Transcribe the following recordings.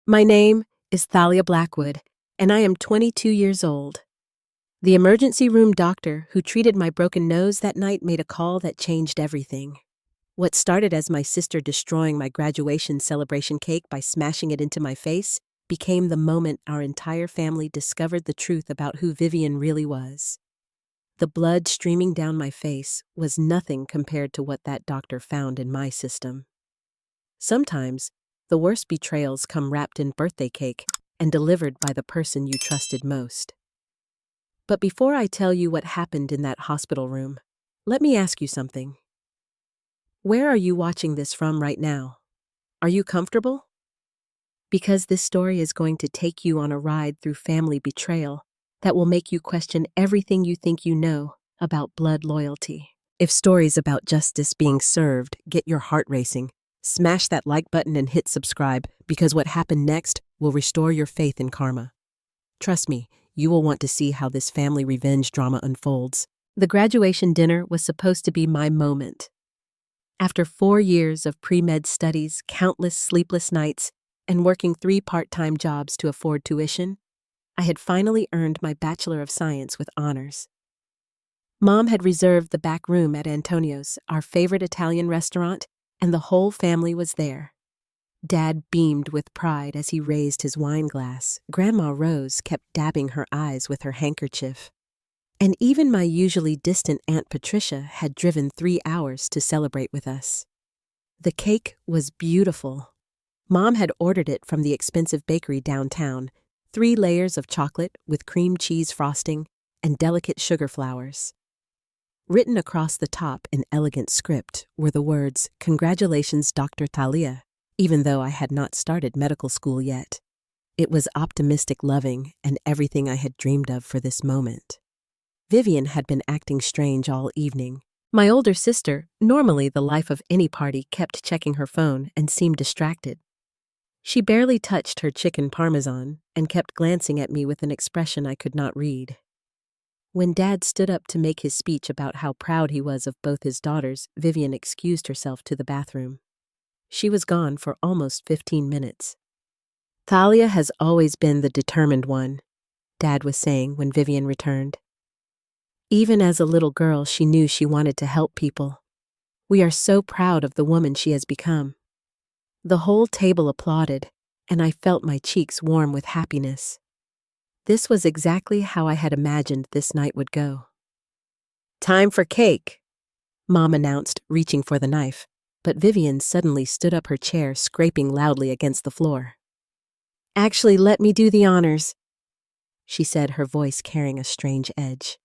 My name is Thalia Blackwood, and I am 22 years old. The emergency room doctor who treated my broken nose that night made a call that changed everything. What started as my sister destroying my graduation celebration cake by smashing it into my face became the moment our entire family discovered the truth about who Vivian really was. The blood streaming down my face was nothing compared to what that doctor found in my system. Sometimes, the worst betrayals come wrapped in birthday cake and delivered by the person you trusted most. But before I tell you what happened in that hospital room, let me ask you something. Where are you watching this from right now? Are you comfortable? Because this story is going to take you on a ride through family betrayal that will make you question everything you think you know about blood loyalty. If stories about justice being served get your heart racing, smash that like button and hit subscribe, because what happened next will restore your faith in karma. Trust me, you will want to see how this family revenge drama unfolds. The graduation dinner was supposed to be my moment. After 4 years of pre-med studies, countless sleepless nights, and working 3 part-time jobs to afford tuition, I had finally earned my Bachelor of Science with honors. Mom had reserved the back room at Antonio's, our favorite Italian restaurant, and the whole family was there. Dad beamed with pride as he raised his wine glass. Grandma Rose kept dabbing her eyes with her handkerchief. And even my usually distant Aunt Patricia had driven 3 hours to celebrate with us. The cake was beautiful. Mom had ordered it from the expensive bakery downtown, 3 layers of chocolate with cream cheese frosting and delicate sugar flowers. Written across the top in elegant script were the words, "Congratulations, Dr. Thalia," even though I had not started medical school yet. It was optimistic loving and everything I had dreamed of for this moment. Vivian had been acting strange all evening. My older sister, normally the life of any party, kept checking her phone and seemed distracted. She barely touched her chicken parmesan and kept glancing at me with an expression I could not read. When Dad stood up to make his speech about how proud he was of both his daughters, Vivian excused herself to the bathroom. She was gone for almost 15 minutes. "Thalia has always been the determined one," Dad was saying when Vivian returned. "Even as a little girl, she knew she wanted to help people. We are so proud of the woman she has become." The whole table applauded, and I felt my cheeks warm with happiness. This was exactly how I had imagined this night would go. "Time for cake," Mom announced, reaching for the knife, but Vivian suddenly stood up her chair, scraping loudly against the floor. "Actually, let me do the honors," she said, her voice carrying a strange edge.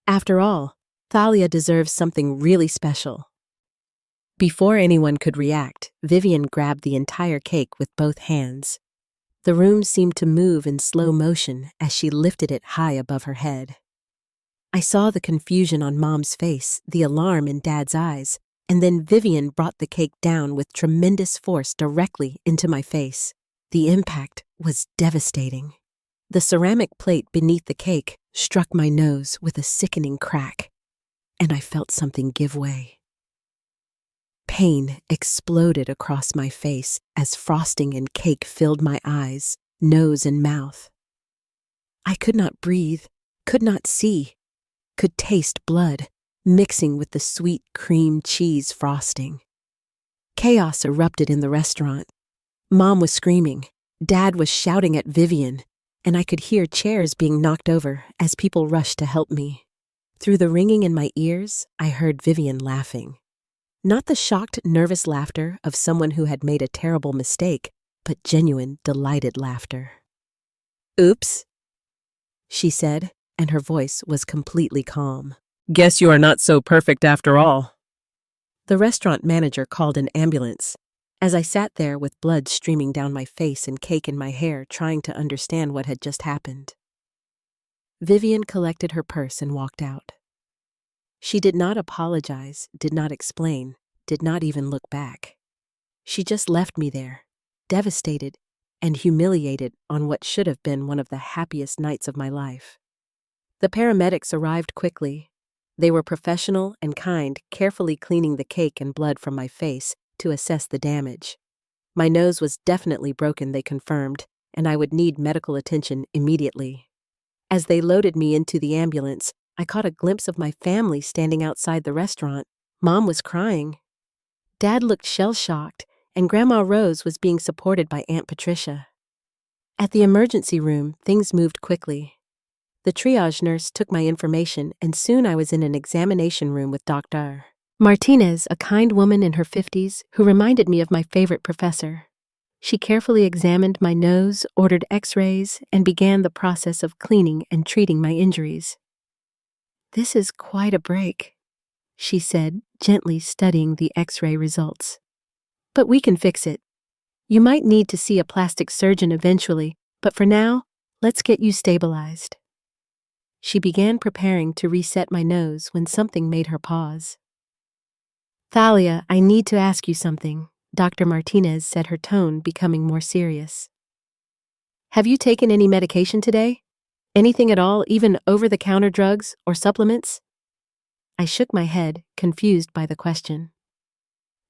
After all, Thalia deserves something really special. Before anyone could react, Vivian grabbed the entire cake with both hands. The room seemed to move in slow motion as she lifted it high above her head. I saw the confusion on Mom's face, the alarm in Dad's eyes, and then Vivian brought the cake down with tremendous force directly into my face. The impact was devastating. The ceramic plate beneath the cake struck my nose with a sickening crack, and I felt something give way. Pain exploded across my face as frosting and cake filled my eyes, nose, and mouth. I could not breathe, could not see, could taste blood mixing with the sweet cream cheese frosting. Chaos erupted in the restaurant. Mom was screaming, Dad was shouting at Vivian, and I could hear chairs being knocked over as people rushed to help me. Through the ringing in my ears, I heard Vivian laughing. Not the shocked, nervous laughter of someone who had made a terrible mistake, but genuine, delighted laughter. "Oops," she said, and her voice was completely calm. "Guess you are not so perfect after all." The restaurant manager called an ambulance. As I sat there with blood streaming down my face and cake in my hair, trying to understand what had just happened. Vivian collected her purse and walked out. She did not apologize, did not explain, did not even look back. She just left me there, devastated and humiliated on what should have been one of the happiest nights of my life. The paramedics arrived quickly. They were professional and kind, carefully cleaning the cake and blood from my face to assess the damage. My nose was definitely broken, they confirmed, and I would need medical attention immediately. As they loaded me into the ambulance, I caught a glimpse of my family standing outside the restaurant. Mom was crying. Dad looked shell-shocked, and Grandma Rose was being supported by Aunt Patricia. At the emergency room, things moved quickly. The triage nurse took my information, and soon I was in an examination room with Dr. Martinez, a kind woman in her 50s, who reminded me of my favorite professor. She carefully examined my nose, ordered x-rays, and began the process of cleaning and treating my injuries. "This is quite a break," she said, gently studying the x-ray results. "But we can fix it. You might need to see a plastic surgeon eventually, but for now, let's get you stabilized." She began preparing to reset my nose when something made her pause. "Thalia, I need to ask you something," Dr. Martinez said, her tone becoming more serious. "Have you taken any medication today? Anything at all, even over-the-counter drugs or supplements?" I shook my head, confused by the question.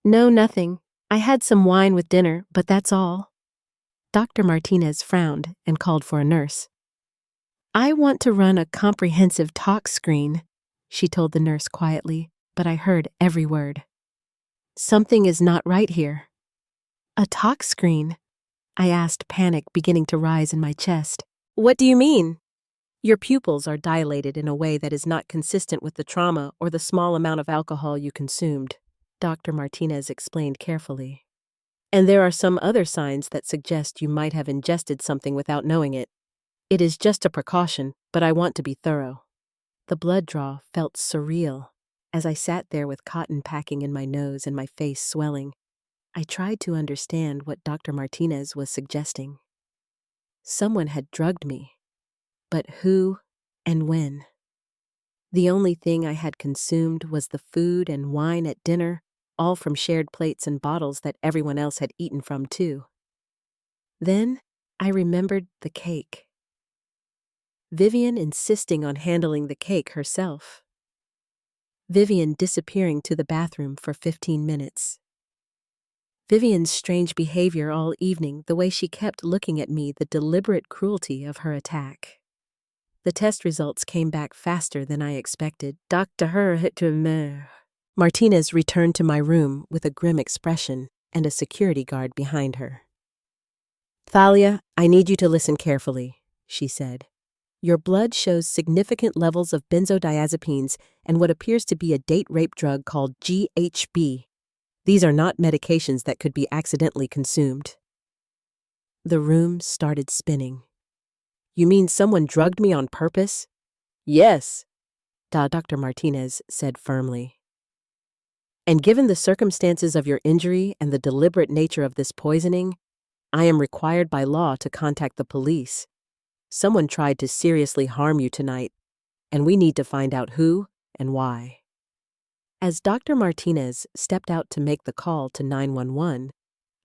"No, nothing. I had some wine with dinner, but that's all." Dr. Martinez frowned and called for a nurse. "I want to run a comprehensive tox screen," she told the nurse quietly, but I heard every word. "Something is not right here." "A tox screen?" I asked, panic beginning to rise in my chest. "What do you mean?" "Your pupils are dilated in a way that is not consistent with the trauma or the small amount of alcohol you consumed," Dr. Martinez explained carefully. "And there are some other signs that suggest you might have ingested something without knowing it. It is just a precaution, but I want to be thorough." The blood draw felt surreal. As I sat there with cotton packing in my nose and my face swelling, I tried to understand what Dr. Martinez was suggesting. Someone had drugged me. But who and when? The only thing I had consumed was the food and wine at dinner, all from shared plates and bottles that everyone else had eaten from too. Then I remembered the cake. Vivian insisting on handling the cake herself. Vivian disappearing to the bathroom for 15 minutes. Vivian's strange behavior all evening, the way she kept looking at me, the deliberate cruelty of her attack. The test results came back faster than I expected. Martinez returned to my room with a grim expression and a security guard behind her. "Thalia, I need you to listen carefully," she said. "Your blood shows significant levels of benzodiazepines and what appears to be a date rape drug called GHB. These are not medications that could be accidentally consumed." The room started spinning. "You mean someone drugged me on purpose?" "Yes," Dr. Martinez said firmly. "And given the circumstances of your injury and the deliberate nature of this poisoning, I am required by law to contact the police. Someone tried to seriously harm you tonight, and we need to find out who and why." As Dr. Martinez stepped out to make the call to 911,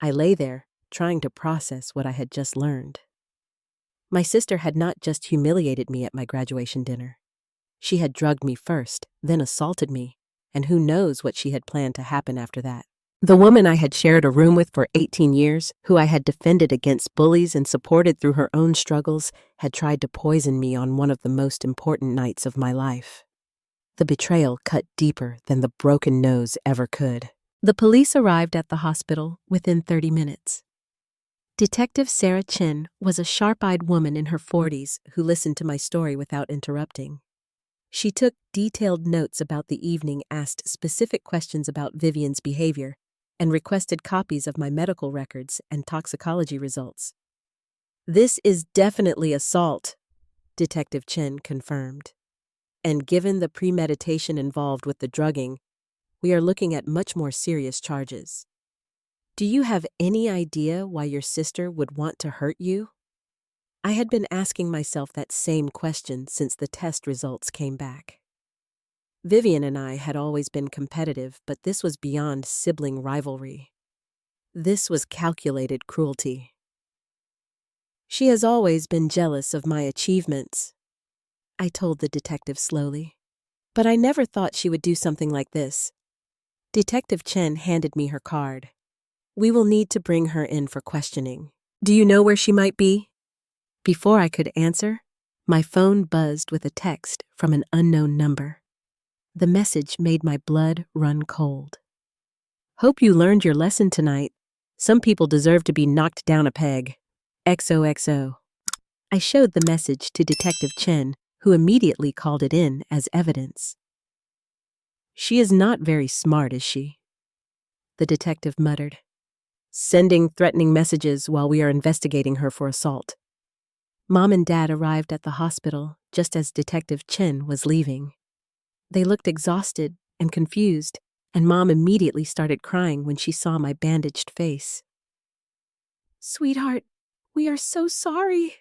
I lay there, trying to process what I had just learned. My sister had not just humiliated me at my graduation dinner. She had drugged me first, then assaulted me, and who knows what she had planned to happen after that. The woman I had shared a room with for 18 years, who I had defended against bullies and supported through her own struggles, had tried to poison me on one of the most important nights of my life. The betrayal cut deeper than the broken nose ever could. The police arrived at the hospital within 30 minutes. Detective Sarah Chin was a sharp-eyed woman in her 40s who listened to my story without interrupting. She took detailed notes about the evening, asked specific questions about Vivian's behavior, and requested copies of my medical records and toxicology results. "This is definitely assault," Detective Chin confirmed. "And given the premeditation involved with the drugging, we are looking at much more serious charges. Do you have any idea why your sister would want to hurt you?" I had been asking myself that same question since the test results came back. Vivian and I had always been competitive, but this was beyond sibling rivalry. This was calculated cruelty. "She has always been jealous of my achievements," I told the detective slowly. "But I never thought she would do something like this." Detective Chen handed me her card. We will need to bring her in for questioning. Do you know where she might be? Before I could answer, my phone buzzed with a text from an unknown number. The message made my blood run cold. Hope you learned your lesson tonight. Some people deserve to be knocked down a peg. XOXO. I showed the message to Detective Chen, who immediately called it in as evidence. She is not very smart, is she? The detective muttered. Sending threatening messages while we are investigating her for assault. Mom and Dad arrived at the hospital just as Detective Chen was leaving. They looked exhausted and confused, and Mom immediately started crying when she saw my bandaged face. Sweetheart, we are so sorry,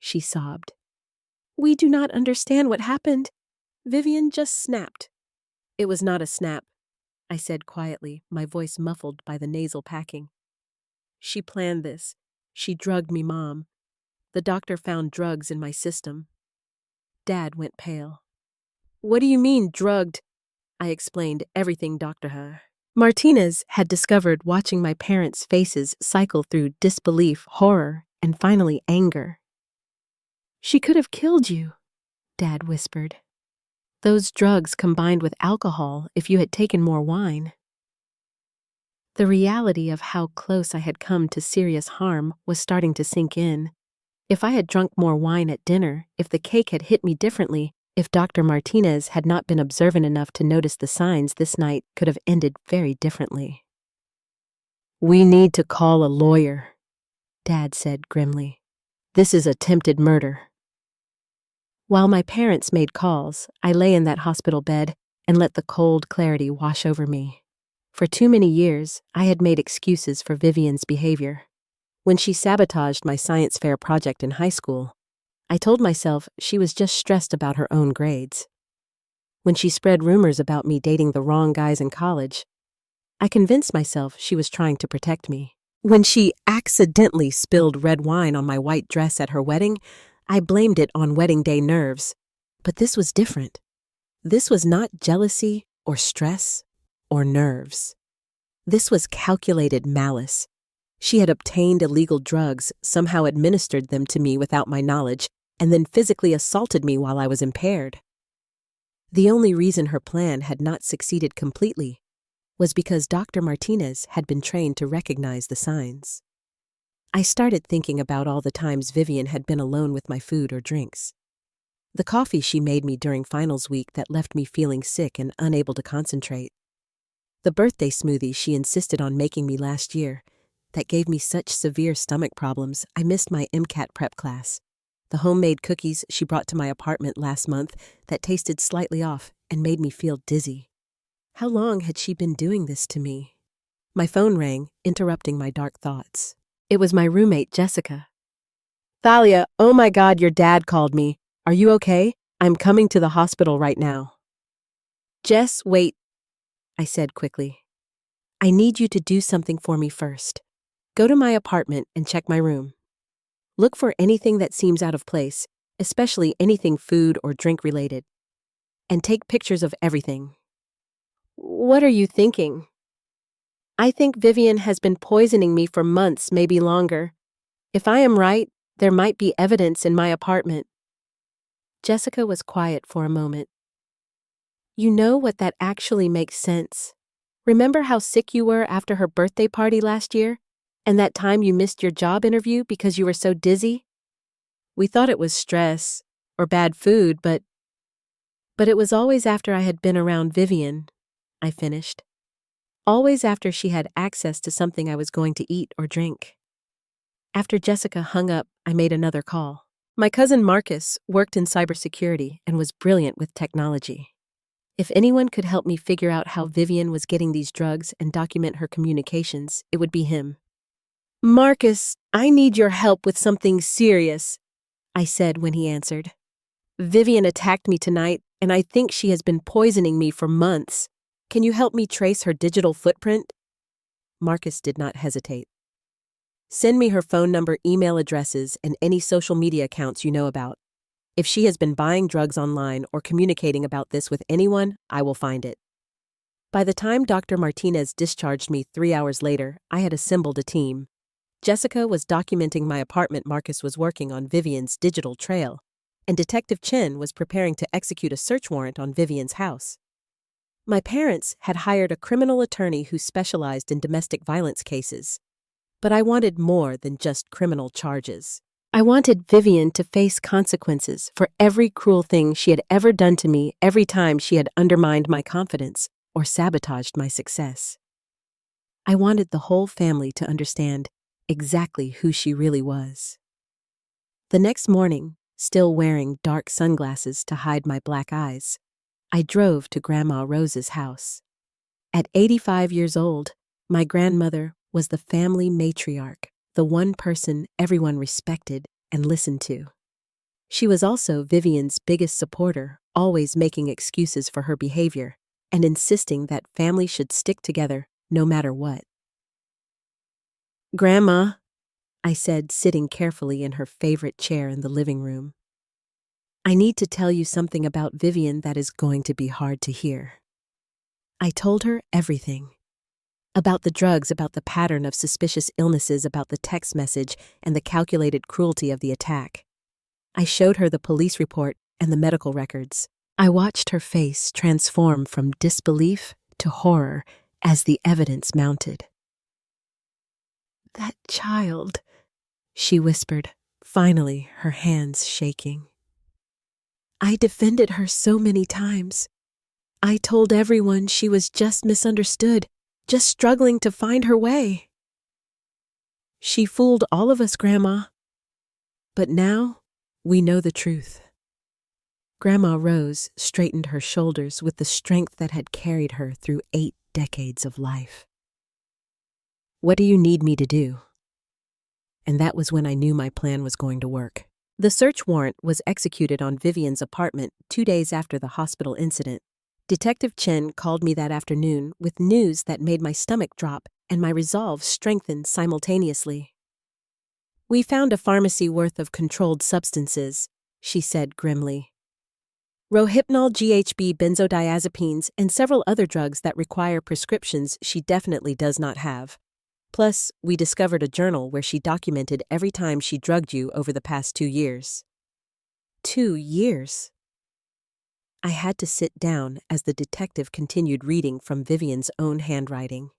she sobbed. We do not understand what happened. Vivian just snapped. It was not a snap, I said quietly, my voice muffled by the nasal packing. She planned this. She drugged me, Mom. The doctor found drugs in my system. Dad went pale. What do you mean, drugged? I explained everything Dr. Martinez had discovered watching my parents' faces cycle through disbelief, horror, and finally anger. She could have killed you, Dad whispered. Those drugs combined with alcohol if you had taken more wine. The reality of how close I had come to serious harm was starting to sink in. If I had drunk more wine at dinner, if the cake had hit me differently, if Dr. Martinez had not been observant enough to notice the signs, this night could have ended very differently. We need to call a lawyer, Dad said grimly. This is attempted murder. While my parents made calls, I lay in that hospital bed and let the cold clarity wash over me. For too many years, I had made excuses for Vivian's behavior. When she sabotaged my science fair project in high school, I told myself she was just stressed about her own grades. When she spread rumors about me dating the wrong guys in college, I convinced myself she was trying to protect me. When she accidentally spilled red wine on my white dress at her wedding, I blamed it on wedding day nerves. But this was different. This was not jealousy or stress or nerves. This was calculated malice. She had obtained illegal drugs, somehow administered them to me without my knowledge, and then physically assaulted me while I was impaired. The only reason her plan had not succeeded completely was because Dr. Martinez had been trained to recognize the signs. I started thinking about all the times Vivian had been alone with my food or drinks. The coffee she made me during finals week that left me feeling sick and unable to concentrate. The birthday smoothie she insisted on making me last year that gave me such severe stomach problems I missed my MCAT prep class. The homemade cookies she brought to my apartment last month that tasted slightly off and made me feel dizzy. How long had she been doing this to me? My phone rang, interrupting my dark thoughts. It was my roommate, Jessica. Thalia, oh my God, your dad called me. Are you okay? I'm coming to the hospital right now. Jess, wait, I said quickly. I need you to do something for me first. Go to my apartment and check my room. Look for anything that seems out of place, especially anything food or drink related. And take pictures of everything. What are you thinking? I think Vivian has been poisoning me for months, maybe longer. If I am right, there might be evidence in my apartment. Jessica was quiet for a moment. You know what, that actually makes sense. Remember how sick you were after her birthday party last year? And that time you missed your job interview because you were so dizzy? We thought it was stress or bad food, but it was always after I had been around Vivian, I finished. Always after she had access to something I was going to eat or drink. After Jessica hung up, I made another call. My cousin Marcus worked in cybersecurity and was brilliant with technology. If anyone could help me figure out how Vivian was getting these drugs and document her communications, it would be him. Marcus, I need your help with something serious, I said when he answered. Vivian attacked me tonight, and I think she has been poisoning me for months. Can you help me trace her digital footprint? Marcus did not hesitate. Send me her phone number, email addresses, and any social media accounts you know about. If she has been buying drugs online or communicating about this with anyone, I will find it. By the time Dr. Martinez discharged me 3 hours later, I had assembled a team. Jessica was documenting my apartment Marcus was working on Vivian's digital trail, and Detective Chen was preparing to execute a search warrant on Vivian's house. My parents had hired a criminal attorney who specialized in domestic violence cases. But I wanted more than just criminal charges. I wanted Vivian to face consequences for every cruel thing she had ever done to me every time she had undermined my confidence or sabotaged my success. I wanted the whole family to understand exactly who she really was. The next morning, still wearing dark sunglasses to hide my black eyes, I drove to Grandma Rose's house. At 85 years old, my grandmother was the family matriarch, the one person everyone respected and listened to. She was also Vivian's biggest supporter, always making excuses for her behavior and insisting that family should stick together no matter what. "Grandma," I said, sitting carefully in her favorite chair in the living room, "I need to tell you something about Vivian that is going to be hard to hear." I told her everything. About the drugs, about the pattern of suspicious illnesses, about the text message, and the calculated cruelty of the attack. I showed her the police report and the medical records. I watched her face transform from disbelief to horror as the evidence mounted. "That child," she whispered, finally, her hands shaking. "I defended her so many times. I told everyone she was just misunderstood, just struggling to find her way. She fooled all of us, Grandma. But now, we know the truth." Grandma Rose straightened her shoulders with the strength that had carried her through 8 decades of life. "What do you need me to do?" And that was when I knew my plan was going to work. The search warrant was executed on Vivian's apartment 2 days after the hospital incident. Detective Chen called me that afternoon with news that made my stomach drop and my resolve strengthen simultaneously. "We found a pharmacy worth of controlled substances," she said grimly. "Rohypnol, GHB, benzodiazepines, and several other drugs that require prescriptions she definitely does not have. Plus, we discovered a journal where she documented every time she drugged you over the past 2 years." 2 years? I had to sit down as the detective continued reading from Vivian's own handwriting.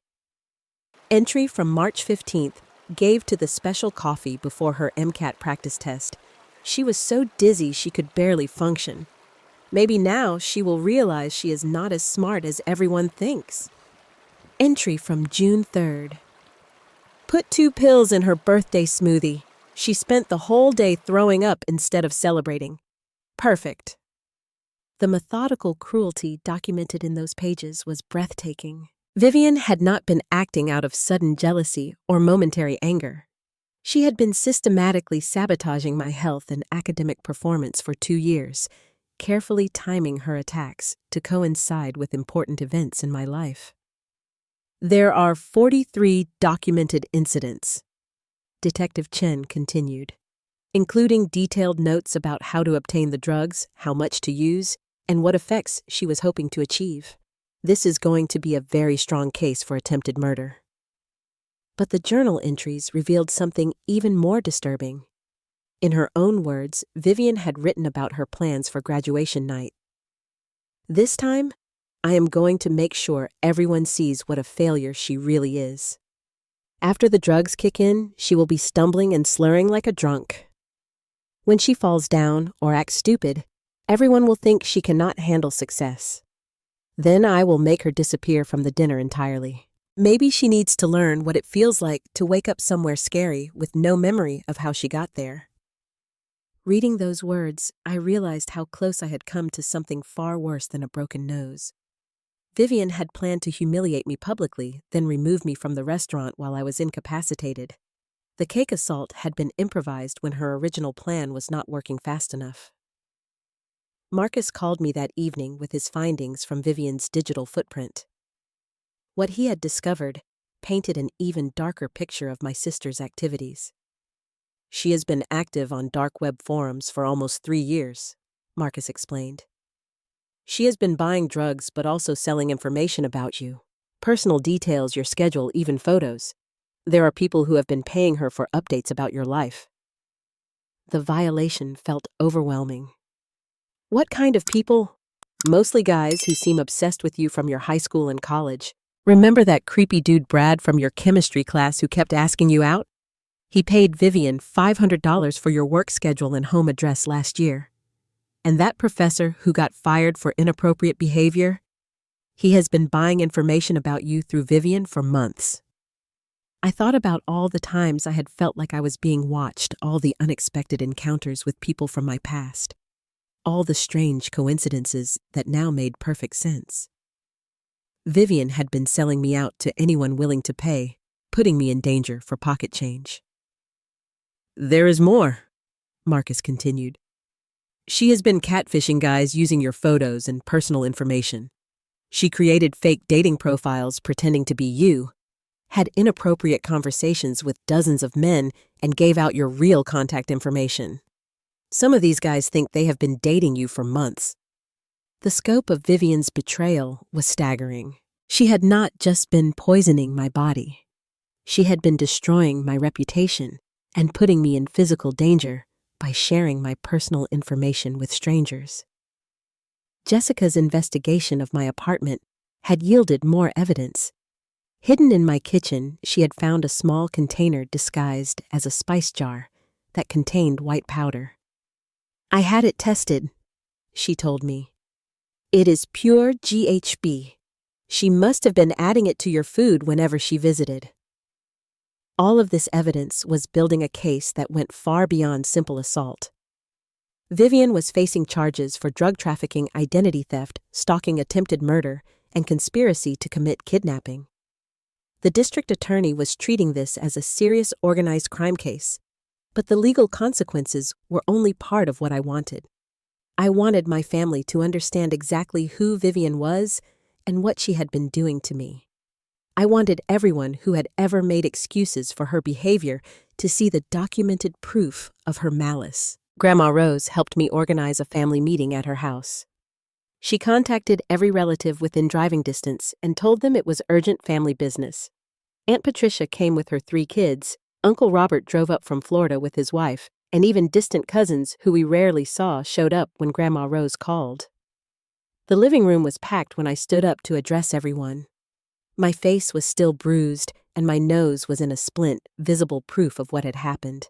Entry from March 15th gave to the special coffee before her MCAT practice test. She was so dizzy she could barely function. Maybe now she will realize she is not as smart as everyone thinks. Entry from June 3rd. Put 2 pills in her birthday smoothie. She spent the whole day throwing up instead of celebrating. Perfect. The methodical cruelty documented in those pages was breathtaking. Vivian had not been acting out of sudden jealousy or momentary anger. She had been systematically sabotaging my health and academic performance for 2 years, carefully timing her attacks to coincide with important events in my life. "There are 43 documented incidents," Detective Chen continued, "including detailed notes about how to obtain the drugs, how much to use, and what effects she was hoping to achieve. This is going to be a very strong case for attempted murder." But the journal entries revealed something even more disturbing. In her own words, Vivian had written about her plans for graduation night. "This time, I am going to make sure everyone sees what a failure she really is. After the drugs kick in, she will be stumbling and slurring like a drunk. When she falls down or acts stupid, everyone will think she cannot handle success. Then I will make her disappear from the dinner entirely. Maybe she needs to learn what it feels like to wake up somewhere scary with no memory of how she got there." Reading those words, I realized how close I had come to something far worse than a broken nose. Vivian had planned to humiliate me publicly, then remove me from the restaurant while I was incapacitated. The cake assault had been improvised when her original plan was not working fast enough. Marcus called me that evening with his findings from Vivian's digital footprint. What he had discovered painted an even darker picture of my sister's activities. "She has been active on dark web forums for almost 3 years," Marcus explained. She has been buying drugs but also selling information about you. Personal details, your schedule, even photos. There are people who have been paying her for updates about your life. The violation felt overwhelming. What kind of people? Mostly guys who seem obsessed with you from your high school and college. Remember that creepy dude Brad from your chemistry class who kept asking you out? He paid Vivian $500 for your work schedule and home address last year. And that professor who got fired for inappropriate behavior? He has been buying information about you through Vivian for months. I thought about all the times I had felt like I was being watched, all the unexpected encounters with people from my past, all the strange coincidences that now made perfect sense. Vivian had been selling me out to anyone willing to pay, putting me in danger for pocket change. There is more, Marcus continued. She has been catfishing guys using your photos and personal information. She created fake dating profiles pretending to be you, had inappropriate conversations with dozens of men, and gave out your real contact information. Some of these guys think they have been dating you for months. The scope of Vivian's betrayal was staggering. She had not just been poisoning my body. She had been destroying my reputation and putting me in physical danger by sharing my personal information with strangers. Jessica's investigation of my apartment had yielded more evidence. Hidden in my kitchen, she had found a small container disguised as a spice jar that contained white powder. I had it tested, she told me. It is pure GHB. She must have been adding it to your food whenever she visited. All of this evidence was building a case that went far beyond simple assault. Vivian was facing charges for drug trafficking, identity theft, stalking, attempted murder, and conspiracy to commit kidnapping. The district attorney was treating this as a serious organized crime case, but the legal consequences were only part of what I wanted. I wanted my family to understand exactly who Vivian was and what she had been doing to me. I wanted everyone who had ever made excuses for her behavior to see the documented proof of her malice. Grandma Rose helped me organize a family meeting at her house. She contacted every relative within driving distance and told them it was urgent family business. Aunt Patricia came with her 3 kids, Uncle Robert drove up from Florida with his wife, and even distant cousins who we rarely saw showed up when Grandma Rose called. The living room was packed when I stood up to address everyone. My face was still bruised, and my nose was in a splint, visible proof of what had happened.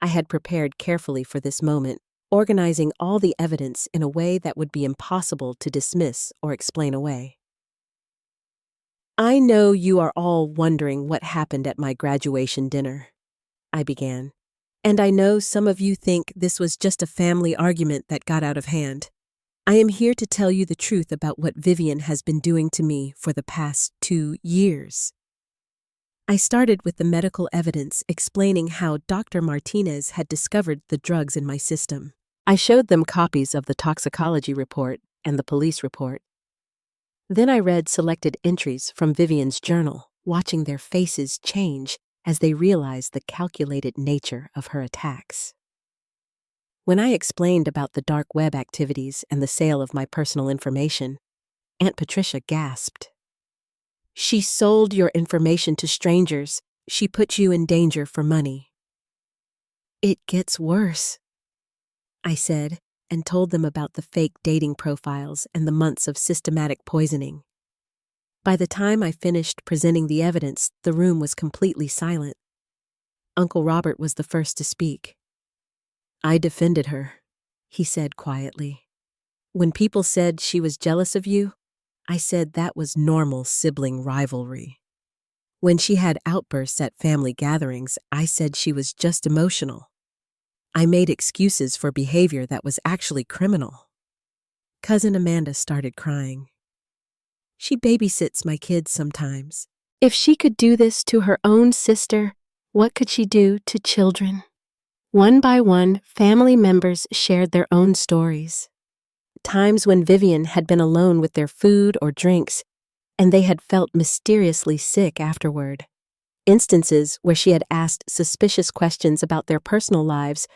I had prepared carefully for this moment, organizing all the evidence in a way that would be impossible to dismiss or explain away. I know you are all wondering what happened at my graduation dinner, I began, and I know some of you think this was just a family argument that got out of hand. I am here to tell you the truth about what Vivian has been doing to me for the past 2 years. I started with the medical evidence explaining how Dr. Martinez had discovered the drugs in my system. I showed them copies of the toxicology report and the police report. Then I read selected entries from Vivian's journal, watching their faces change as they realized the calculated nature of her attacks. When I explained about the dark web activities and the sale of my personal information, Aunt Patricia gasped. She sold your information to strangers. She put you in danger for money. It gets worse, I said, and told them about the fake dating profiles and the months of systematic poisoning. By the time I finished presenting the evidence, the room was completely silent. Uncle Robert was the first to speak. I defended her, he said quietly. When people said she was jealous of you, I said that was normal sibling rivalry. When she had outbursts at family gatherings, I said she was just emotional. I made excuses for behavior that was actually criminal. Cousin Amanda started crying. She babysits my kids sometimes. If she could do this to her own sister, what could she do to children? One by one, family members shared their own stories. Times when Vivian had been alone with their food or drinks, and they had felt mysteriously sick afterward. Instances where she had asked suspicious questions about their personal lives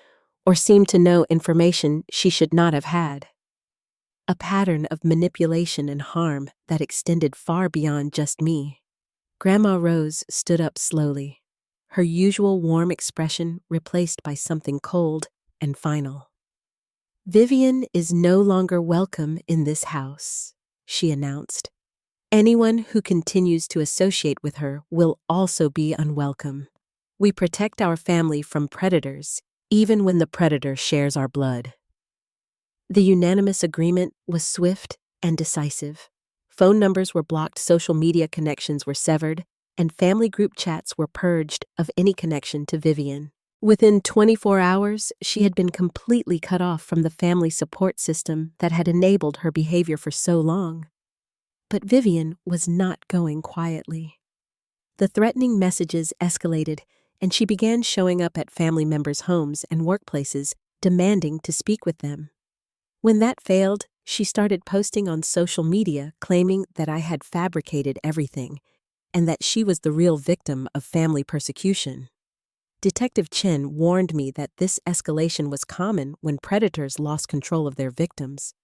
or seemed to know information she should not have had. a pattern of manipulation and harm that extended far beyond just me. Grandma Rose stood up slowly, her usual warm expression replaced by something cold and final. "Vivian is no longer welcome in this house," she announced. "Anyone who continues to associate with her will also be unwelcome. We protect our family from predators, even when the predator shares our blood." The unanimous agreement was swift and decisive. Phone numbers were blocked, social media connections were severed, and family group chats were purged of any connection to Vivian. Within 24 hours, she had been completely cut off from the family support system that had enabled her behavior for so long. But Vivian was not going quietly. The threatening messages escalated, and she began showing up at family members' homes and workplaces, demanding to speak with them. When that failed, she started posting on social media claiming that I had fabricated everything and that she was the real victim of family persecution. Detective Chen warned me that this escalation was common when predators lost control of their victims.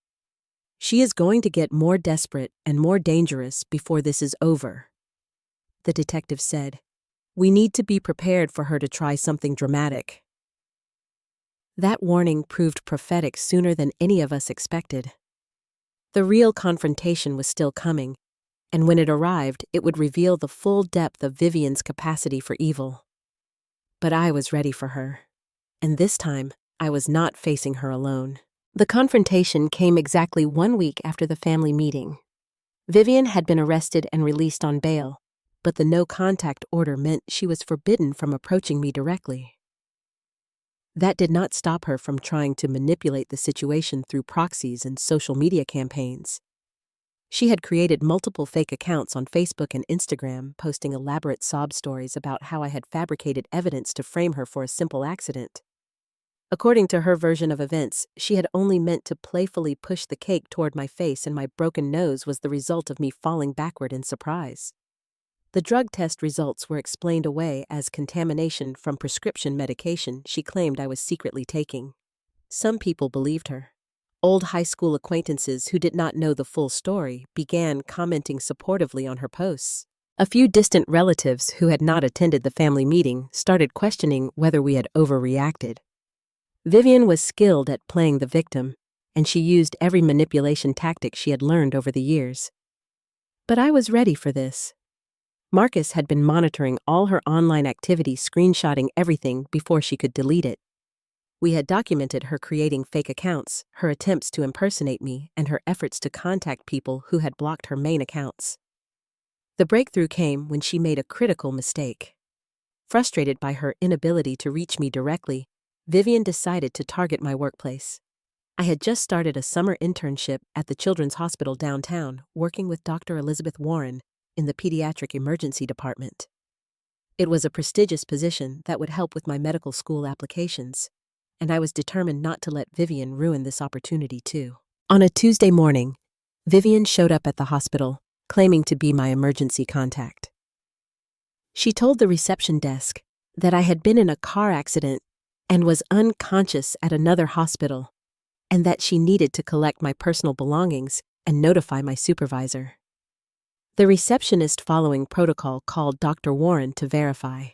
"She is going to get more desperate and more dangerous before this is over," the detective said. "We need to be prepared for her to try something dramatic." That warning proved prophetic sooner than any of us expected. The real confrontation was still coming, and when it arrived, it would reveal the full depth of Vivian's capacity for evil. But I was ready for her, and this time I was not facing her alone. The confrontation came exactly 1 week after the family meeting. Vivian had been arrested and released on bail, but the no-contact order meant she was forbidden from approaching me directly. That did not stop her from trying to manipulate the situation through proxies and social media campaigns. She had created multiple fake accounts on Facebook and Instagram, posting elaborate sob stories about how I had fabricated evidence to frame her for a simple accident. According to her version of events, she had only meant to playfully push the cake toward my face, and my broken nose was the result of me falling backward in surprise. The drug test results were explained away as contamination from prescription medication she claimed I was secretly taking. Some people believed her. Old high school acquaintances who did not know the full story began commenting supportively on her posts. A few distant relatives who had not attended the family meeting started questioning whether we had overreacted. Vivian was skilled at playing the victim, and she used every manipulation tactic she had learned over the years. But I was ready for this. Marcus had been monitoring all her online activity, screenshotting everything before she could delete it. We had documented her creating fake accounts, her attempts to impersonate me, and her efforts to contact people who had blocked her main accounts. The breakthrough came when she made a critical mistake. Frustrated by her inability to reach me directly, Vivian decided to target my workplace. I had just started a summer internship at the Children's Hospital downtown, working with Dr. Elizabeth Warren in the pediatric emergency department. It was a prestigious position that would help with my medical school applications, and I was determined not to let Vivian ruin this opportunity too. On a Tuesday morning, Vivian showed up at the hospital, claiming to be my emergency contact. She told the reception desk that I had been in a car accident and was unconscious at another hospital, and that she needed to collect my personal belongings and notify my supervisor. The receptionist following protocol called Dr. Warren to verify.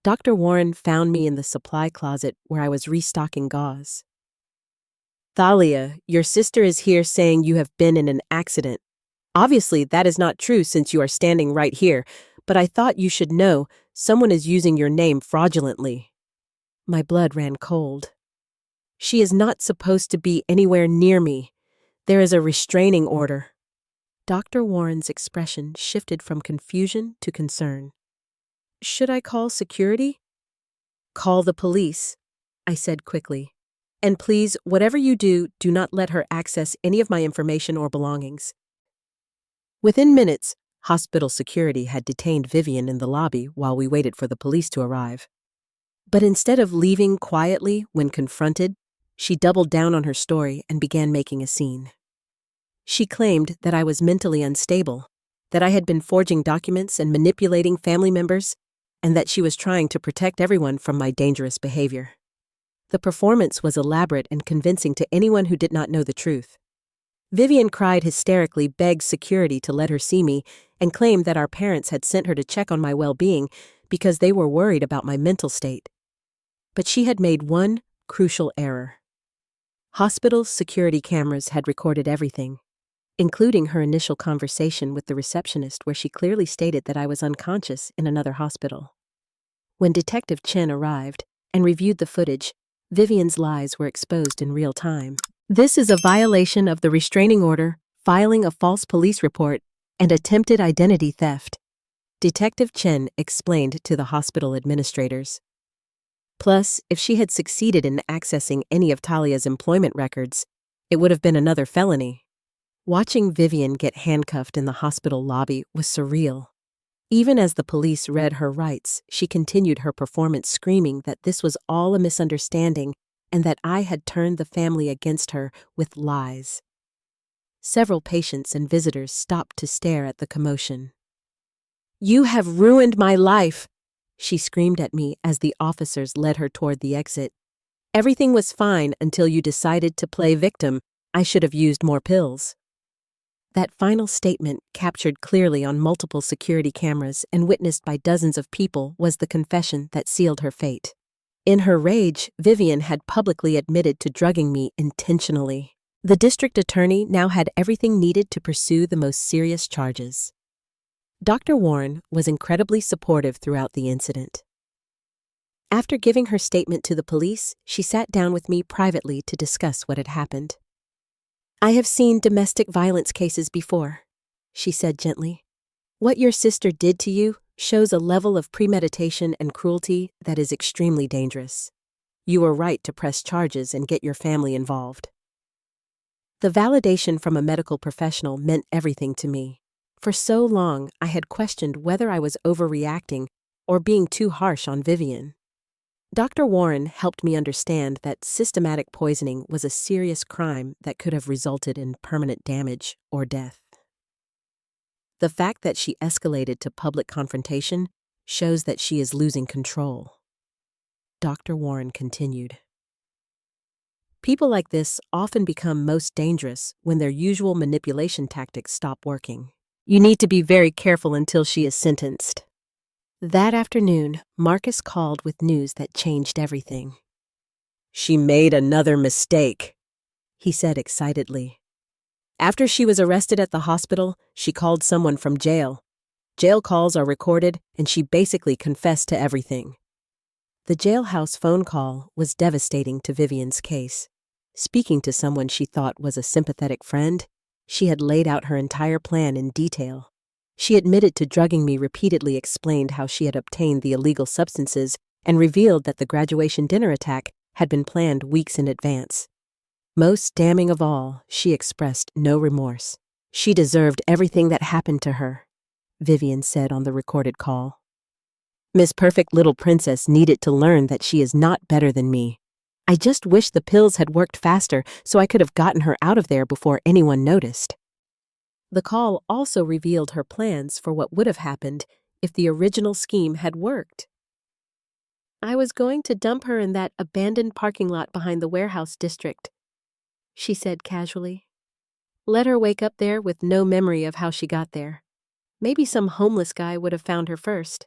Dr. Warren found me in the supply closet where I was restocking gauze. "Thalia, your sister is here saying you have been in an accident. Obviously, that is not true since you are standing right here, but I thought you should know someone is using your name fraudulently." My blood ran cold. "She is not supposed to be anywhere near me. There is a restraining order." Dr. Warren's expression shifted from confusion to concern. "Should I call security?" "Call the police," I said quickly. "And please, whatever you do, do not let her access any of my information or belongings." Within minutes, hospital security had detained Vivian in the lobby while we waited for the police to arrive. But instead of leaving quietly when confronted, she doubled down on her story and began making a scene. She claimed that I was mentally unstable, that I had been forging documents and manipulating family members, and that she was trying to protect everyone from my dangerous behavior. The performance was elaborate and convincing to anyone who did not know the truth. Vivian cried hysterically, begged security to let her see me, and claimed that our parents had sent her to check on my well-being because they were worried about my mental state. But she had made one crucial error. Hospital security cameras had recorded everything, including her initial conversation with the receptionist where she clearly stated that I was unconscious in another hospital. When Detective Chen arrived and reviewed the footage, Vivian's lies were exposed in real time. This is a violation of the restraining order, filing a false police report, and attempted identity theft, Detective Chen explained to the hospital administrators. Plus, if she had succeeded in accessing any of Talia's employment records, it would have been another felony. Watching Vivian get handcuffed in the hospital lobby was surreal. Even as the police read her rights, she continued her performance, screaming that this was all a misunderstanding and that I had turned the family against her with lies. Several patients and visitors stopped to stare at the commotion. "You have ruined my life," she screamed at me as the officers led her toward the exit. "Everything was fine until you decided to play victim. I should have used more pills." That final statement, captured clearly on multiple security cameras and witnessed by dozens of people, was the confession that sealed her fate. In her rage, Vivian had publicly admitted to drugging me intentionally. The district attorney now had everything needed to pursue the most serious charges. Dr. Warren was incredibly supportive throughout the incident. After giving her statement to the police, she sat down with me privately to discuss what had happened. "I have seen domestic violence cases before," she said gently. "What your sister did to you shows a level of premeditation and cruelty that is extremely dangerous. You were right to press charges and get your family involved." The validation from a medical professional meant everything to me. For so long, I had questioned whether I was overreacting or being too harsh on Vivian. Dr. Warren helped me understand that systematic poisoning was a serious crime that could have resulted in permanent damage or death. The fact that she escalated to public confrontation shows that she is losing control. Dr. Warren continued. People like this often become most dangerous when their usual manipulation tactics stop working. You need to be very careful until she is sentenced. That afternoon, Marcus called with news that changed everything. "She made another mistake," he said excitedly. "After she was arrested at the hospital, she called someone from jail. Jail calls are recorded, and she basically confessed to everything." The jailhouse phone call was devastating to Vivian's case. Speaking to someone she thought was a sympathetic friend, she had laid out her entire plan in detail. She admitted to drugging me repeatedly, explained how she had obtained the illegal substances, and revealed that the graduation dinner attack had been planned weeks in advance. Most damning of all, she expressed no remorse. "She deserved everything that happened to her," Vivian said on the recorded call. "Miss Perfect Little Princess needed to learn that she is not better than me. I just wish the pills had worked faster so I could have gotten her out of there before anyone noticed." The call also revealed her plans for what would have happened if the original scheme had worked. "I was going to dump her in that abandoned parking lot behind the warehouse district," she said casually. "Let her wake up there with no memory of how she got there. Maybe some homeless guy would have found her first."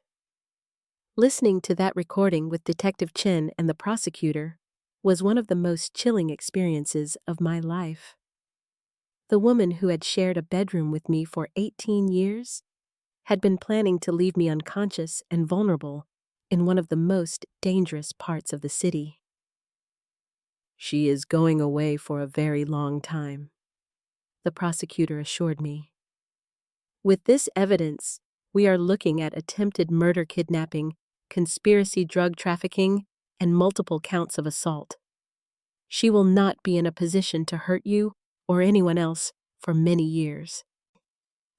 Listening to that recording with Detective Chen and the prosecutor was one of the most chilling experiences of my life. The woman who had shared a bedroom with me for 18 years had been planning to leave me unconscious and vulnerable in one of the most dangerous parts of the city. "She is going away for a very long time," the prosecutor assured me. "With this evidence, we are looking at attempted murder, kidnapping, conspiracy drug trafficking, and multiple counts of assault. She will not be in a position to hurt you or anyone else for many years."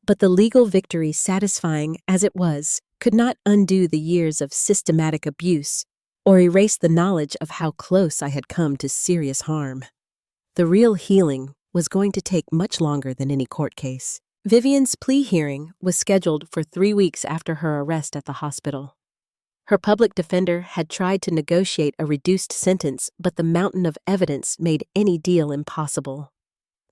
But the legal victory, satisfying as it was, could not undo the years of systematic abuse or erase the knowledge of how close I had come to serious harm. The real healing was going to take much longer than any court case. Vivian's plea hearing was scheduled for 3 weeks after her arrest at the hospital. Her public defender had tried to negotiate a reduced sentence, but the mountain of evidence made any deal impossible.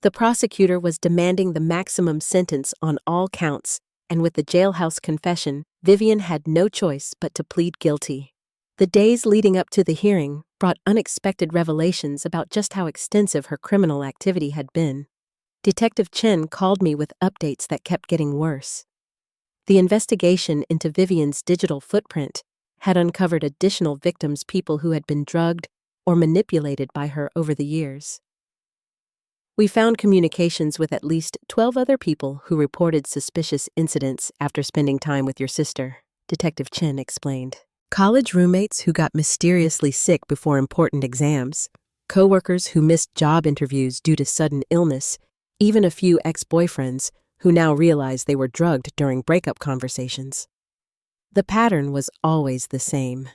The prosecutor was demanding the maximum sentence on all counts, and with the jailhouse confession, Vivian had no choice but to plead guilty. The days leading up to the hearing brought unexpected revelations about just how extensive her criminal activity had been. Detective Chen called me with updates that kept getting worse. The investigation into Vivian's digital footprint had uncovered additional victims, people who had been drugged or manipulated by her over the years. We found communications with at least 12 other people who reported suspicious incidents after spending time with your sister, Detective Chen explained. College roommates who got mysteriously sick before important exams, coworkers who missed job interviews due to sudden illness, even a few ex-boyfriends who now realized they were drugged during breakup conversations. The pattern was always the same.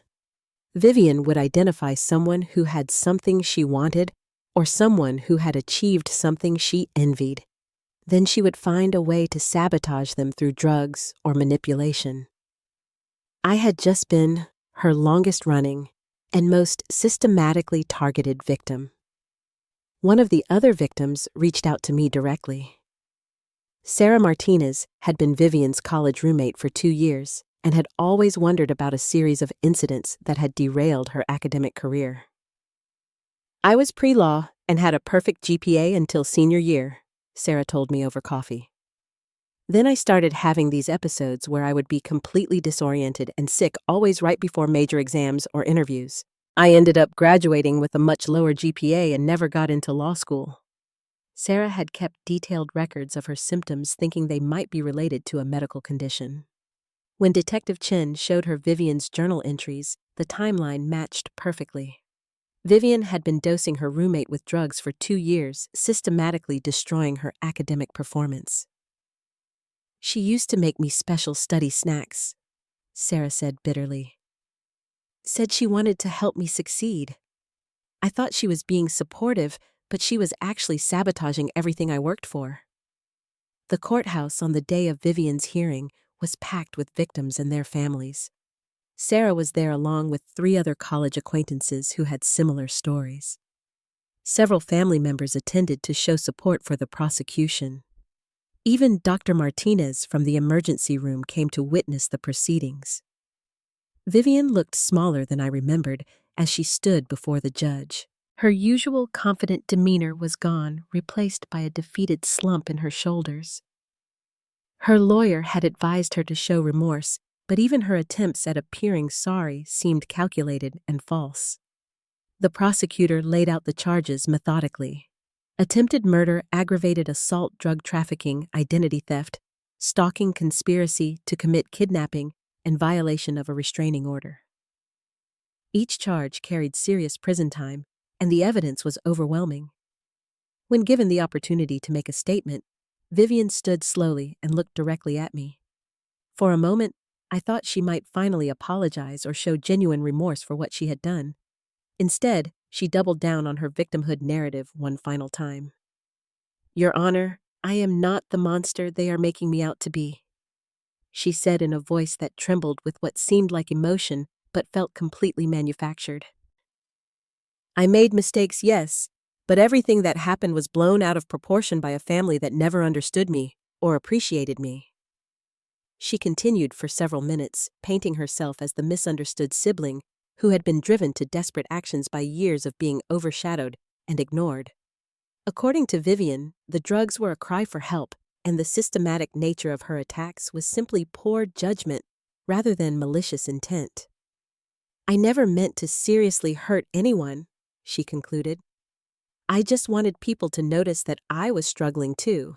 Vivian would identify someone who had something she wanted or someone who had achieved something she envied. Then she would find a way to sabotage them through drugs or manipulation. I had just been her longest-running and most systematically targeted victim. One of the other victims reached out to me directly. Sarah Martinez had been Vivian's college roommate for 2 years and had always wondered about a series of incidents that had derailed her academic career. I was pre-law and had a perfect GPA until senior year, Sarah told me over coffee. Then I started having these episodes where I would be completely disoriented and sick always right before major exams or interviews. I ended up graduating with a much lower GPA and never got into law school. Sarah had kept detailed records of her symptoms, thinking they might be related to a medical condition. When Detective Chen showed her Vivian's journal entries, the timeline matched perfectly. Vivian had been dosing her roommate with drugs for 2 years, systematically destroying her academic performance. She used to make me special study snacks, Sarah said bitterly. Said she wanted to help me succeed. I thought she was being supportive, but she was actually sabotaging everything I worked for. The courthouse on the day of Vivian's hearing was packed with victims and their families. Sarah was there along with 3 other college acquaintances who had similar stories. Several family members attended to show support for the prosecution. Even Dr. Martinez from the emergency room came to witness the proceedings. Vivian looked smaller than I remembered as she stood before the judge. Her usual confident demeanor was gone, replaced by a defeated slump in her shoulders. Her lawyer had advised her to show remorse, but even her attempts at appearing sorry seemed calculated and false. The prosecutor laid out the charges methodically. Attempted murder, aggravated assault, drug trafficking, identity theft, stalking, conspiracy to commit kidnapping, and violation of a restraining order. Each charge carried serious prison time, and the evidence was overwhelming. When given the opportunity to make a statement, Vivian stood slowly and looked directly at me. For a moment, I thought she might finally apologize or show genuine remorse for what she had done. Instead, she doubled down on her victimhood narrative one final time. "Your Honor, I am not the monster they are making me out to be," she said in a voice that trembled with what seemed like emotion but felt completely manufactured. "I made mistakes, yes, but everything that happened was blown out of proportion by a family that never understood me or appreciated me." She continued for several minutes, painting herself as the misunderstood sibling who had been driven to desperate actions by years of being overshadowed and ignored. According to Vivian, the drugs were a cry for help, and the systematic nature of her attacks was simply poor judgment rather than malicious intent. "I never meant to seriously hurt anyone," she concluded. "I just wanted people to notice that I was struggling too."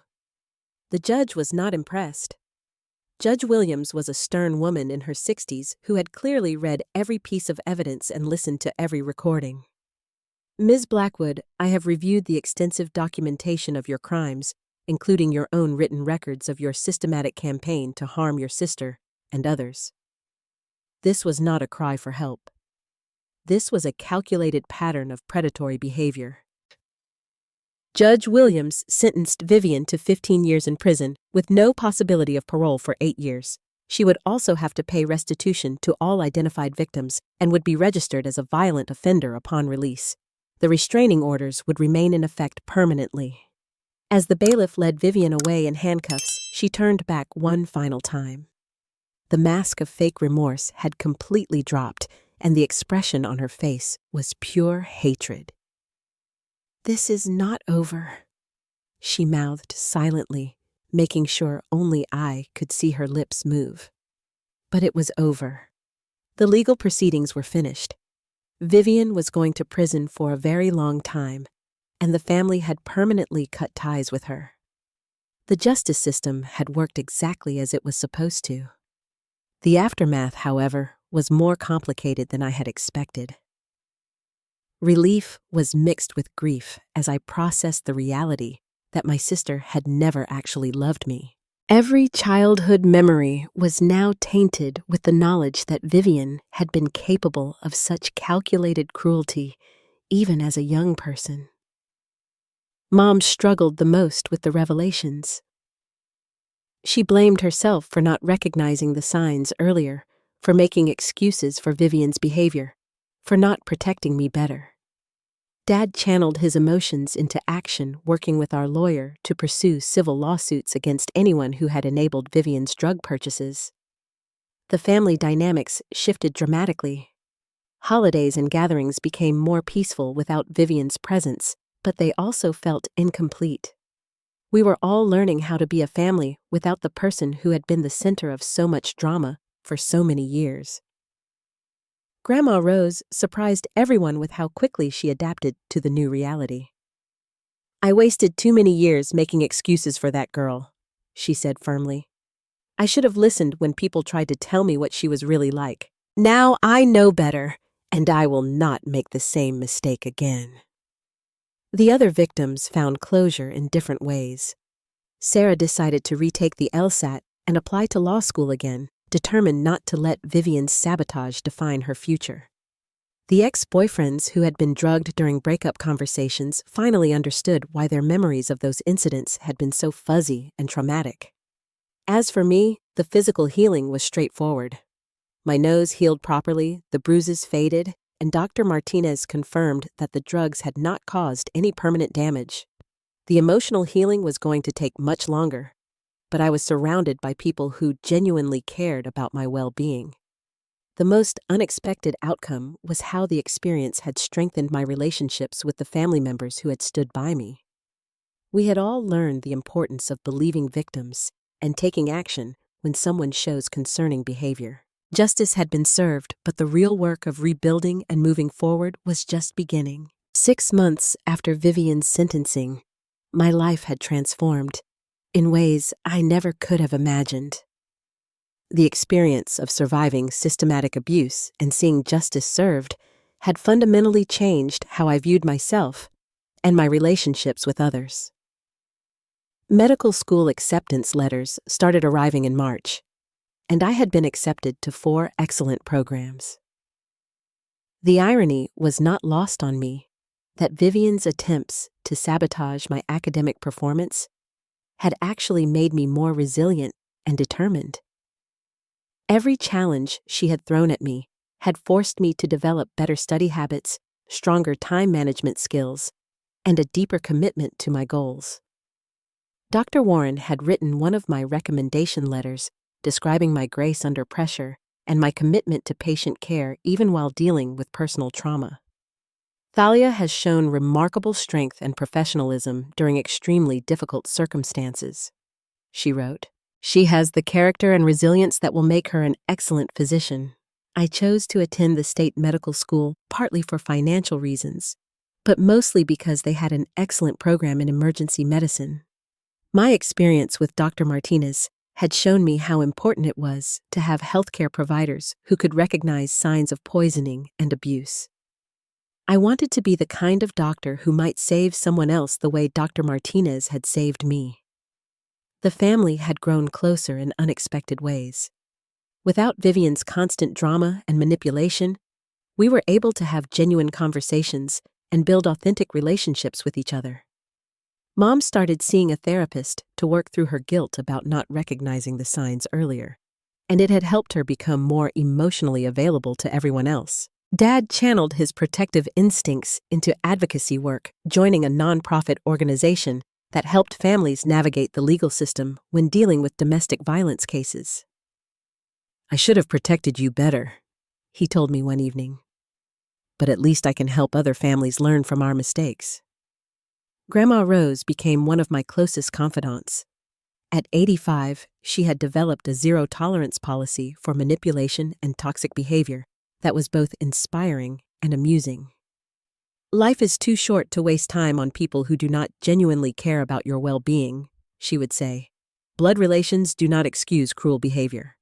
The judge was not impressed. Judge Williams was a stern woman in her 60s who had clearly read every piece of evidence and listened to every recording. "Ms. Blackwood, I have reviewed the extensive documentation of your crimes, including your own written records of your systematic campaign to harm your sister and others." This was not a cry for help. This was a calculated pattern of predatory behavior. Judge Williams sentenced Vivian to 15 years in prison with no possibility of parole for 8 years. She would also have to pay restitution to all identified victims and would be registered as a violent offender upon release. The restraining orders would remain in effect permanently. As the bailiff led Vivian away in handcuffs, she turned back one final time. The mask of fake remorse had completely dropped, and the expression on her face was pure hatred. "This is not over," she mouthed silently, making sure only I could see her lips move. But it was over. The legal proceedings were finished. Vivian was going to prison for a very long time, and the family had permanently cut ties with her. The justice system had worked exactly as it was supposed to. The aftermath, however, was more complicated than I had expected. Relief was mixed with grief as I processed the reality that my sister had never actually loved me. Every childhood memory was now tainted with the knowledge that Vivian had been capable of such calculated cruelty, even as a young person. Mom struggled the most with the revelations. She blamed herself for not recognizing the signs earlier, for making excuses for Vivian's behavior, for not protecting me better. Dad channeled his emotions into action, working with our lawyer to pursue civil lawsuits against anyone who had enabled Vivian's drug purchases. The family dynamics shifted dramatically. Holidays and gatherings became more peaceful without Vivian's presence, but they also felt incomplete. We were all learning how to be a family without the person who had been the center of so much drama for so many years. Grandma Rose surprised everyone with how quickly she adapted to the new reality. "I wasted too many years making excuses for that girl," she said firmly. "I should have listened when people tried to tell me what she was really like. Now I know better, and I will not make the same mistake again." The other victims found closure in different ways. Sarah decided to retake the LSAT and apply to law school again, determined not to let Vivian's sabotage define her future. The ex-boyfriends who had been drugged during breakup conversations finally understood why their memories of those incidents had been so fuzzy and traumatic. As for me, the physical healing was straightforward. My nose healed properly, the bruises faded, and Dr. Martinez confirmed that the drugs had not caused any permanent damage. The emotional healing was going to take much longer, but I was surrounded by people who genuinely cared about my well-being. The most unexpected outcome was how the experience had strengthened my relationships with the family members who had stood by me. We had all learned the importance of believing victims and taking action when someone shows concerning behavior. Justice had been served, but the real work of rebuilding and moving forward was just beginning. 6 months after Vivian's sentencing, my life had transformed in ways I never could have imagined. The experience of surviving systematic abuse and seeing justice served had fundamentally changed how I viewed myself and my relationships with others. Medical school acceptance letters started arriving in March, and I had been accepted to 4 excellent programs. The irony was not lost on me that Vivian's attempts to sabotage my academic performance had actually made me more resilient and determined. Every challenge she had thrown at me had forced me to develop better study habits, stronger time management skills, and a deeper commitment to my goals. Dr. Warren had written one of my recommendation letters describing my grace under pressure and my commitment to patient care even while dealing with personal trauma. Thalia has shown remarkable strength and professionalism during extremely difficult circumstances, she wrote. She has the character and resilience that will make her an excellent physician. I chose to attend the state medical school partly for financial reasons, but mostly because they had an excellent program in emergency medicine. My experience with Dr. Martinez had shown me how important it was to have healthcare providers who could recognize signs of poisoning and abuse. I wanted to be the kind of doctor who might save someone else the way Dr. Martinez had saved me. The family had grown closer in unexpected ways. Without Vivian's constant drama and manipulation, we were able to have genuine conversations and build authentic relationships with each other. Mom started seeing a therapist to work through her guilt about not recognizing the signs earlier, and it had helped her become more emotionally available to everyone else. Dad channeled his protective instincts into advocacy work, joining a nonprofit organization that helped families navigate the legal system when dealing with domestic violence cases. "I should have protected you better," he told me one evening. "But at least I can help other families learn from our mistakes." Grandma Rose became one of my closest confidants. At 85, she had developed a zero-tolerance policy for manipulation and toxic behavior that was both inspiring and amusing. "Life is too short to waste time on people who do not genuinely care about your well-being," she would say. "Blood relations do not excuse cruel behavior."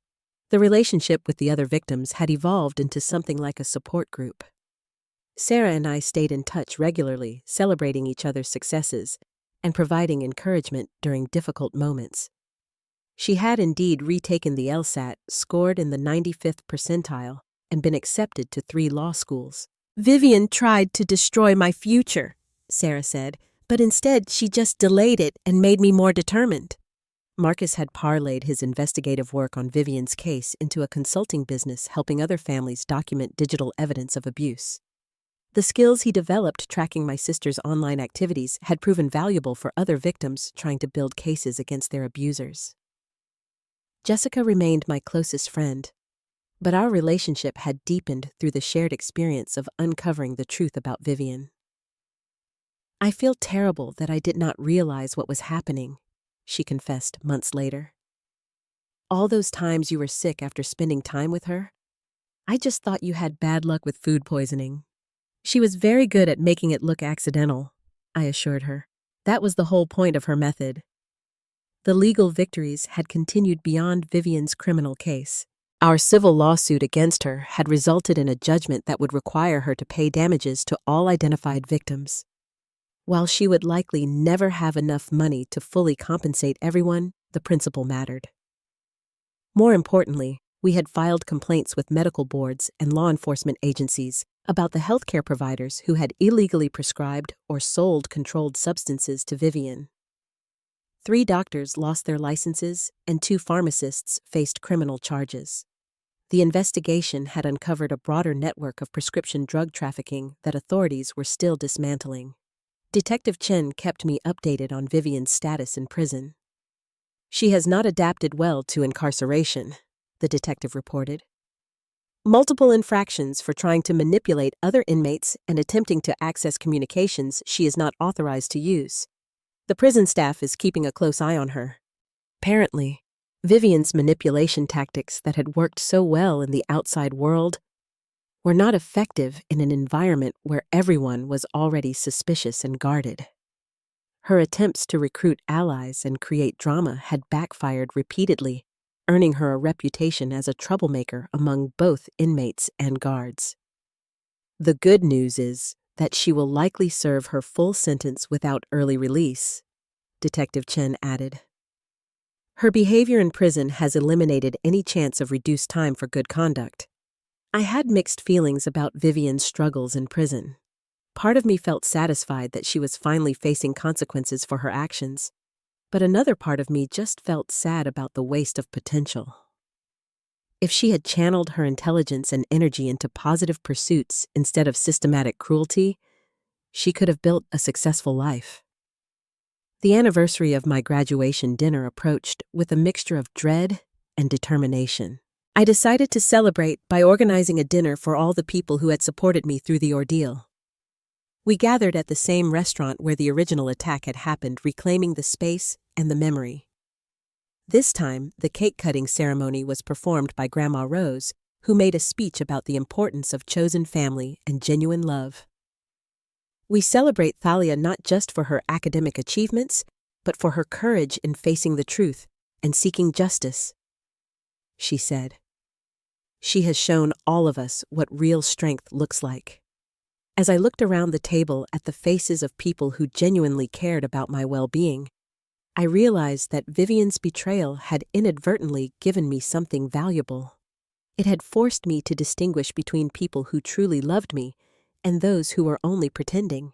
The relationship with the other victims had evolved into something like a support group. Sarah and I stayed in touch regularly, celebrating each other's successes and providing encouragement during difficult moments. She had indeed retaken the LSAT, scored in the 95th percentile, and been accepted to 3 law schools. "Vivian tried to destroy my future," Sarah said, "but instead she just delayed it and made me more determined." Marcus had parlayed his investigative work on Vivian's case into a consulting business helping other families document digital evidence of abuse. The skills he developed tracking my sister's online activities had proven valuable for other victims trying to build cases against their abusers. Jessica remained my closest friend, but our relationship had deepened through the shared experience of uncovering the truth about Vivian. "I feel terrible that I did not realize what was happening," she confessed months later. "All those times you were sick after spending time with her, I just thought you had bad luck with food poisoning." She was very good at making it look accidental, I assured her. That was the whole point of her method. The legal victories had continued beyond Vivian's criminal case. Our civil lawsuit against her had resulted in a judgment that would require her to pay damages to all identified victims. While she would likely never have enough money to fully compensate everyone, the principle mattered. More importantly, we had filed complaints with medical boards and law enforcement agencies about the healthcare providers who had illegally prescribed or sold controlled substances to Vivian. 3 doctors lost their licenses and 2 pharmacists faced criminal charges. The investigation had uncovered a broader network of prescription drug trafficking that authorities were still dismantling. Detective Chen kept me updated on Vivian's status in prison. "She has not adapted well to incarceration," the detective reported. "Multiple infractions for trying to manipulate other inmates and attempting to access communications she is not authorized to use. The prison staff is keeping a close eye on her." Apparently, Vivian's manipulation tactics that had worked so well in the outside world were not effective in an environment where everyone was already suspicious and guarded. Her attempts to recruit allies and create drama had backfired repeatedly, earning her a reputation as a troublemaker among both inmates and guards. "The good news is that she will likely serve her full sentence without early release," Detective Chen added. "Her behavior in prison has eliminated any chance of reduced time for good conduct." I had mixed feelings about Vivian's struggles in prison. Part of me felt satisfied that she was finally facing consequences for her actions, but another part of me just felt sad about the waste of potential. If she had channeled her intelligence and energy into positive pursuits instead of systematic cruelty, she could have built a successful life. The anniversary of my graduation dinner approached with a mixture of dread and determination. I decided to celebrate by organizing a dinner for all the people who had supported me through the ordeal. We gathered at the same restaurant where the original attack had happened, reclaiming the space and the memory. This time, the cake-cutting ceremony was performed by Grandma Rose, who made a speech about the importance of chosen family and genuine love. "We celebrate Thalia not just for her academic achievements, but for her courage in facing the truth and seeking justice," she said. "She has shown all of us what real strength looks like." As I looked around the table at the faces of people who genuinely cared about my well-being, I realized that Vivian's betrayal had inadvertently given me something valuable. It had forced me to distinguish between people who truly loved me and those who were only pretending.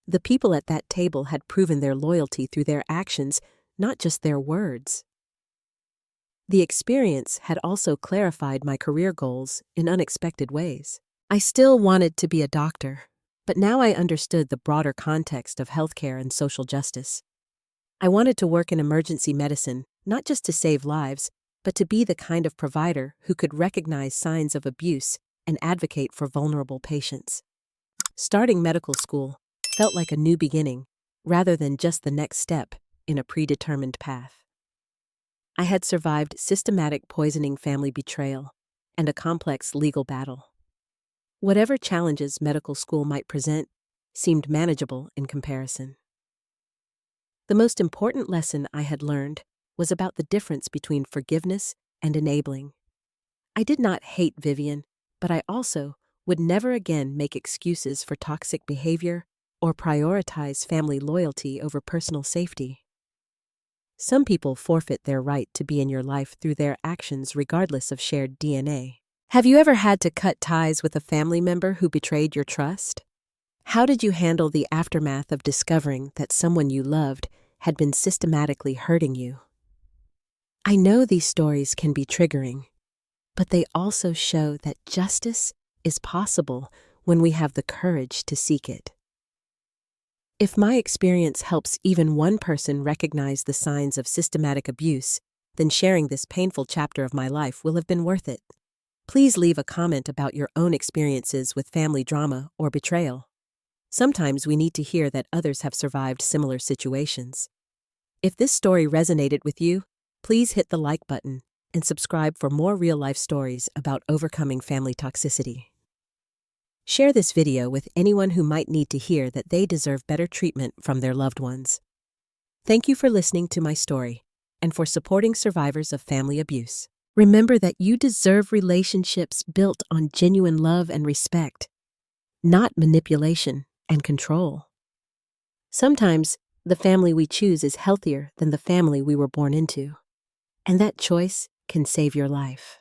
The people at that table had proven their loyalty through their actions, not just their words. The experience had also clarified my career goals in unexpected ways. I still wanted to be a doctor, but now I understood the broader context of healthcare and social justice. I wanted to work in emergency medicine, not just to save lives, but to be the kind of provider who could recognize signs of abuse and advocate for vulnerable patients. Starting medical school felt like a new beginning, rather than just the next step in a predetermined path. I had survived systematic poisoning, family betrayal, and a complex legal battle. Whatever challenges medical school might present seemed manageable in comparison. The most important lesson I had learned was about the difference between forgiveness and enabling. I did not hate Vivian, but I also would never again make excuses for toxic behavior or prioritize family loyalty over personal safety. Some people forfeit their right to be in your life through their actions regardless of shared DNA. Have you ever had to cut ties with a family member who betrayed your trust? How did you handle the aftermath of discovering that someone you loved had been systematically hurting you? I know these stories can be triggering, but they also show that justice is possible when we have the courage to seek it. If my experience helps even one person recognize the signs of systematic abuse, then sharing this painful chapter of my life will have been worth it. Please leave a comment about your own experiences with family drama or betrayal. Sometimes we need to hear that others have survived similar situations. If this story resonated with you, please hit the like button and subscribe for more real-life stories about overcoming family toxicity. Share this video with anyone who might need to hear that they deserve better treatment from their loved ones. Thank you for listening to my story and for supporting survivors of family abuse. Remember that you deserve relationships built on genuine love and respect, not manipulation and control. Sometimes the family we choose is healthier than the family we were born into, and that choice can save your life.